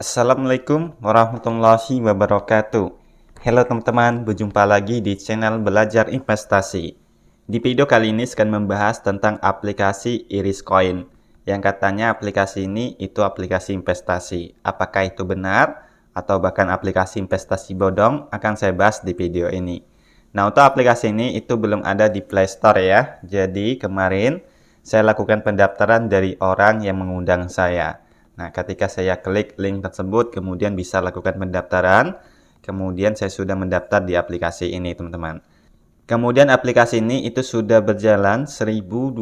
Assalamualaikum warahmatullahi wabarakatuh. Halo teman-teman, berjumpa lagi di channel Belajar Investasi. Di video kali ini akan membahas tentang aplikasi Iris Coin, yang katanya aplikasi ini itu aplikasi investasi. Apakah itu benar atau bahkan aplikasi investasi bodong akan saya bahas di video ini. Nah, untuk aplikasi ini itu belum ada di Play Store ya. Jadi kemarin saya lakukan pendaftaran dari orang yang mengundang saya. Nah, ketika saya klik link tersebut, kemudian bisa lakukan pendaftaran. Kemudian saya sudah mendaftar di aplikasi ini, teman-teman. Kemudian aplikasi ini itu sudah berjalan 1022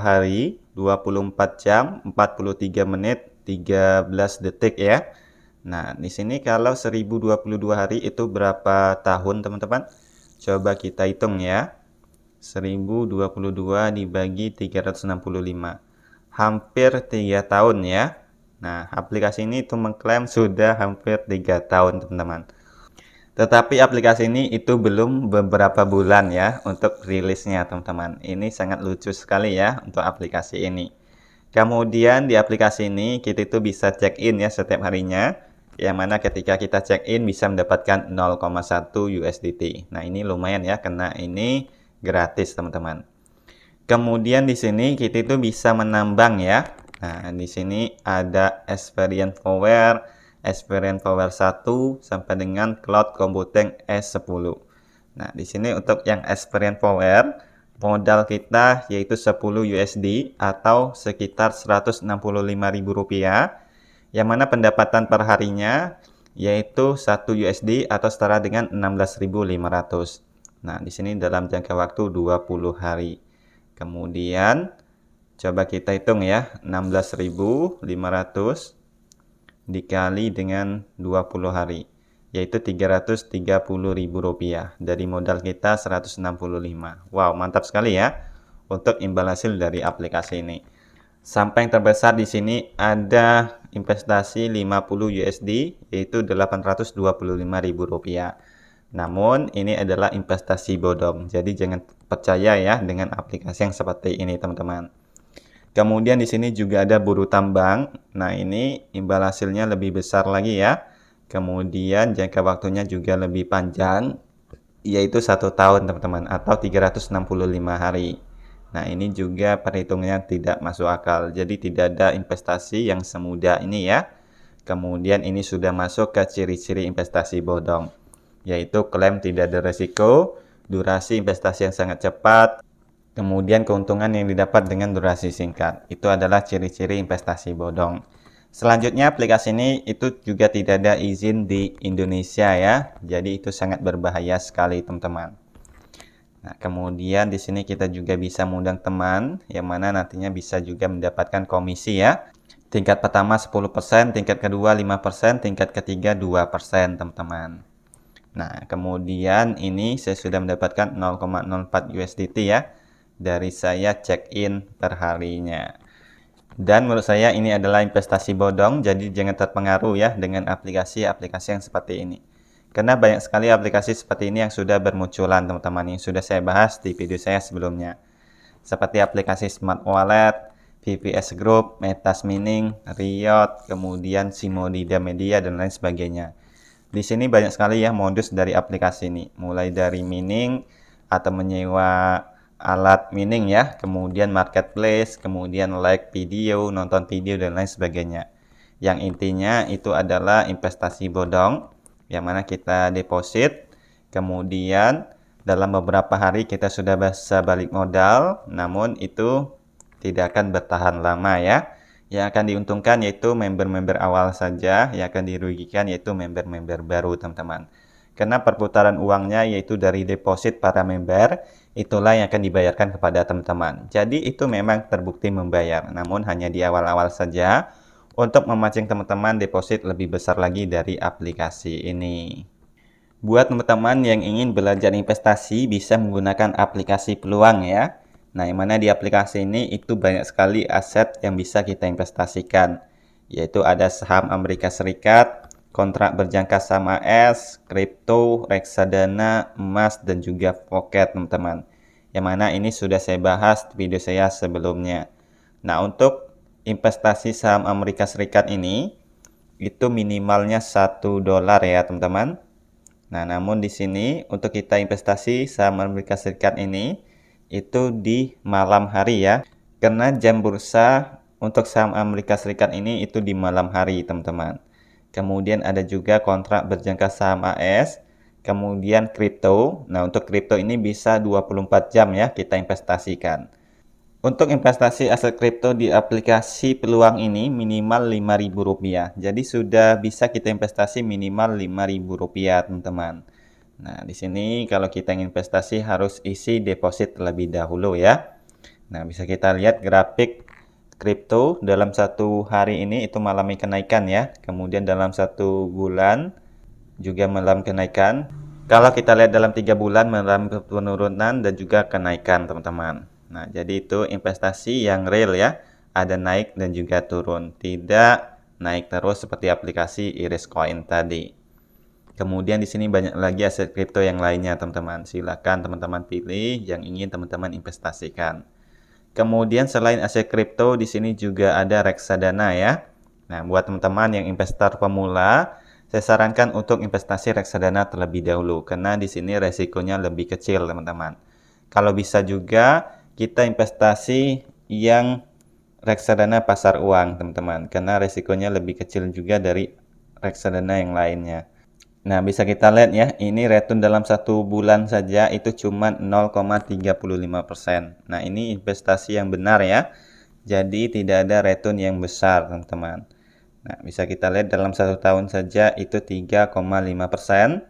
hari, 24 jam, 43 menit, 13 detik ya. Nah, di sini kalau 1022 hari itu berapa tahun, teman-teman? Coba kita hitung ya. 1022 dibagi 365. Hampir 3 tahun ya. Nah, aplikasi ini itu mengklaim sudah hampir 3 tahun, teman-teman. Tetapi aplikasi ini itu belum beberapa bulan ya untuk rilisnya, teman-teman. Ini sangat lucu sekali ya untuk aplikasi ini. Kemudian di aplikasi ini kita itu bisa check-in ya setiap harinya. Yang mana ketika kita check-in bisa mendapatkan 0,1 USDT. Nah, ini lumayan ya karena ini gratis, teman-teman. Kemudian di sini kita itu bisa menambang ya. Nah, di sini ada Experience Power 1 sampai dengan Cloud Computing S10. Nah, di sini untuk yang Experience Power, modal kita yaitu 10 USD atau sekitar Rp165.000, yang mana pendapatan per harinya yaitu 1 USD atau setara dengan 16.500. Nah, di sini dalam jangka waktu 20 hari. Kemudian coba kita hitung ya, 16.500 dikali dengan 20 hari, yaitu Rp330.000 dari modal kita 165. Wow, mantap sekali ya untuk imbal hasil dari aplikasi ini. Sampai yang terbesar di sini ada investasi 50 USD, yaitu Rp825.000. Namun ini adalah investasi bodong, jadi jangan percaya ya dengan aplikasi yang seperti ini, teman-teman. Kemudian di sini juga ada buruh tambang. Nah, ini imbal hasilnya lebih besar lagi ya. Kemudian jangka waktunya juga lebih panjang, yaitu 1 tahun, teman-teman, atau 365 hari. Nah, ini juga perhitungannya tidak masuk akal. Jadi tidak ada investasi yang semudah ini ya. Kemudian ini sudah masuk ke ciri-ciri investasi bodong, yaitu klaim tidak ada resiko, durasi investasi yang sangat cepat, kemudian keuntungan yang didapat dengan durasi singkat. Itu adalah ciri-ciri investasi bodong. Selanjutnya aplikasi ini itu juga tidak ada izin di Indonesia ya. Jadi itu sangat berbahaya sekali, teman-teman. Nah, kemudian di sini kita juga bisa mengundang teman yang mana nantinya bisa juga mendapatkan komisi ya. Tingkat pertama 10%, tingkat kedua 5%, tingkat ketiga 2%, teman-teman. Nah, kemudian ini saya sudah mendapatkan 0,04 USDT ya dari saya check-in per harinya. Dan menurut saya ini adalah investasi bodong, jadi jangan terpengaruh ya dengan aplikasi-aplikasi yang seperti ini. Karena banyak sekali aplikasi seperti ini yang sudah bermunculan, teman-teman, yang sudah saya bahas di video saya sebelumnya. Seperti aplikasi Smart Wallet, VPS Group, Metas Mining, Riot, kemudian Simodida Media, dan lain sebagainya. Di sini banyak sekali ya modus dari aplikasi ini, mulai dari mining atau menyewa alat mining ya, kemudian marketplace, kemudian like video, nonton video, dan lain sebagainya. Yang intinya itu adalah investasi bodong, yang mana kita deposit, kemudian dalam beberapa hari kita sudah bisa balik modal, namun itu tidak akan bertahan lama ya. Yang akan diuntungkan yaitu member-member awal saja, yang akan dirugikan yaitu member-member baru, teman-teman. Karena perputaran uangnya yaitu dari deposit para member, itulah yang akan dibayarkan kepada teman-teman. Jadi itu memang terbukti membayar, namun hanya di awal-awal saja untuk memancing teman-teman deposit lebih besar lagi dari aplikasi ini. Buat teman-teman yang ingin belajar investasi bisa menggunakan aplikasi Peluang ya. Nah, yang mana di aplikasi ini itu banyak sekali aset yang bisa kita investasikan, yaitu ada saham Amerika Serikat, kontrak berjangka saham AS, kripto, reksadana, emas, dan juga Pocket, teman-teman. Yang mana ini sudah saya bahas di video saya sebelumnya. Nah, untuk investasi saham Amerika Serikat ini, itu minimalnya $1 ya teman-teman. Nah, namun di sini untuk kita investasi saham Amerika Serikat ini itu di malam hari ya. Karena jam bursa untuk saham Amerika Serikat ini itu di malam hari, teman-teman. Kemudian ada juga kontrak berjangka saham AS, kemudian kripto. Nah, untuk kripto ini bisa 24 jam ya kita investasikan. Untuk investasi aset kripto di aplikasi peluang ini minimal Rp5.000. Jadi sudah bisa kita investasi minimal Rp5.000, teman-teman. Nah, di sini kalau kita ingin investasi harus isi deposit terlebih dahulu ya. Nah, bisa kita lihat grafik kripto dalam satu hari ini itu mengalami kenaikan ya. Kemudian dalam satu bulan juga mengalami kenaikan. Kalau kita lihat dalam 3 bulan mengalami penurunan dan juga kenaikan, teman-teman. Nah, jadi itu investasi yang real ya. Ada naik dan juga turun. Tidak naik terus seperti aplikasi Iris Coin tadi. Kemudian di sini banyak lagi aset kripto yang lainnya, teman-teman. Silakan teman-teman pilih yang ingin teman-teman investasikan. Kemudian selain aset kripto, di sini juga ada reksadana ya. Nah, buat teman-teman yang investor pemula, saya sarankan untuk investasi reksadana terlebih dahulu karena di sini resikonya lebih kecil, teman-teman. Kalau bisa juga kita investasi yang reksadana pasar uang, teman-teman, karena resikonya lebih kecil juga dari reksadana yang lainnya. Nah, bisa kita lihat ya, ini return dalam satu bulan saja itu cuma 0,35%. Nah, ini investasi yang benar ya. Jadi tidak ada return yang besar, teman-teman. Nah, bisa kita lihat dalam satu tahun saja itu 3,5%.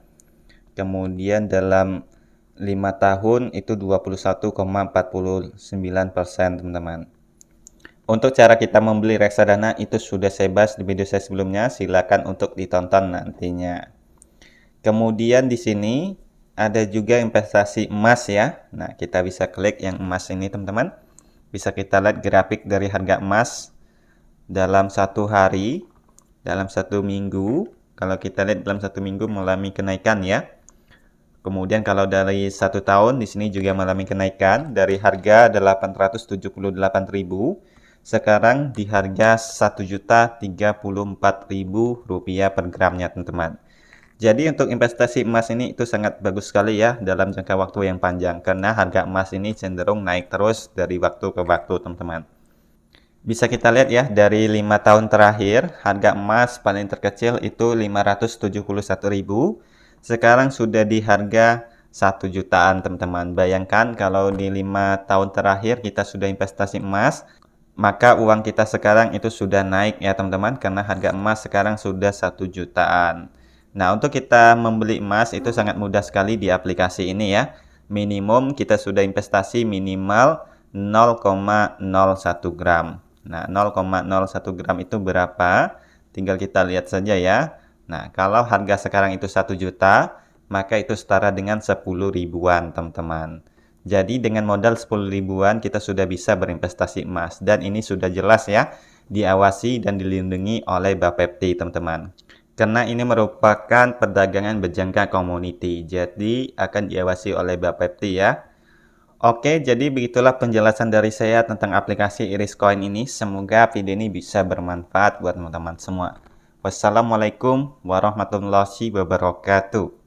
Kemudian dalam 5 tahun itu 21,49%, teman-teman. Untuk cara kita membeli reksadana itu sudah saya bahas di video saya sebelumnya. Silakan untuk ditonton nantinya. Kemudian di sini ada juga investasi emas ya. Nah, kita bisa klik yang emas ini, teman-teman. Bisa kita lihat grafik dari harga emas dalam satu hari, dalam satu minggu. Kalau kita lihat dalam satu minggu mengalami kenaikan ya. Kemudian kalau dari satu tahun di sini juga mengalami kenaikan dari harga 878.000 sekarang di harga Rp1.034.000 per gramnya, teman-teman. Jadi untuk investasi emas ini itu sangat bagus sekali ya dalam jangka waktu yang panjang karena harga emas ini cenderung naik terus dari waktu ke waktu, teman-teman. Bisa kita lihat ya dari 5 tahun terakhir harga emas paling terkecil itu 571.000. Sekarang sudah di harga 1 jutaan, teman-teman. Bayangkan kalau di 5 tahun terakhir kita sudah investasi emas, maka uang kita sekarang itu sudah naik ya, teman-teman, karena harga emas sekarang sudah 1 jutaan. Nah, untuk kita membeli emas itu sangat mudah sekali di aplikasi ini ya. Minimum kita sudah investasi minimal 0,01 gram. Nah, 0,01 gram itu berapa? Tinggal kita lihat saja ya. Nah, kalau harga sekarang itu 1 juta, maka itu setara dengan 10 ribuan, teman-teman. Jadi dengan modal 10 ribuan kita sudah bisa berinvestasi emas. Dan ini sudah jelas ya, diawasi dan dilindungi oleh Bapepti, teman-teman. Karena ini merupakan perdagangan berjangka komoditi, jadi akan diawasi oleh Bapepti ya. Oke, jadi begitulah penjelasan dari saya tentang aplikasi Iris Coin ini. Semoga video ini bisa bermanfaat buat teman-teman semua. Wassalamualaikum warahmatullahi wabarakatuh.